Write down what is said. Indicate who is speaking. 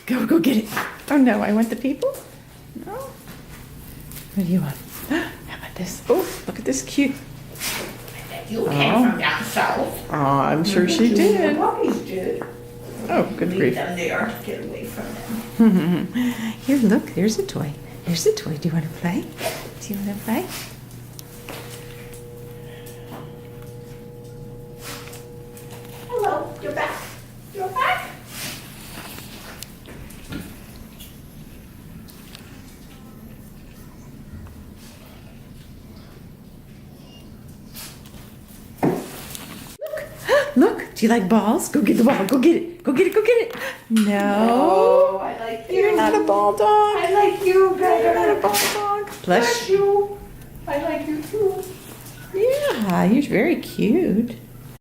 Speaker 1: Go get it. Oh no, I want the people? No? What do you want? How about this? Oh, look at this cute.
Speaker 2: You came from down south.
Speaker 1: Oh, I'm sure she did.
Speaker 2: Puppies did.
Speaker 1: Oh, good
Speaker 2: Leave
Speaker 1: grief.
Speaker 2: them there to get away from them.
Speaker 1: Here, look, there's a toy. There's a toy. Do you want to play? Do you want to play?
Speaker 2: Hello, you're back. You're back.
Speaker 1: Look, do you like balls? Go get the ball. Go get it. Go get it. Go get it. No.
Speaker 2: Oh, I like you.
Speaker 1: You're not a ball dog.
Speaker 2: I like you
Speaker 1: You're
Speaker 2: better.
Speaker 1: not a ball dog.
Speaker 2: Bless you. I like you too.
Speaker 1: Yeah, you're very cute.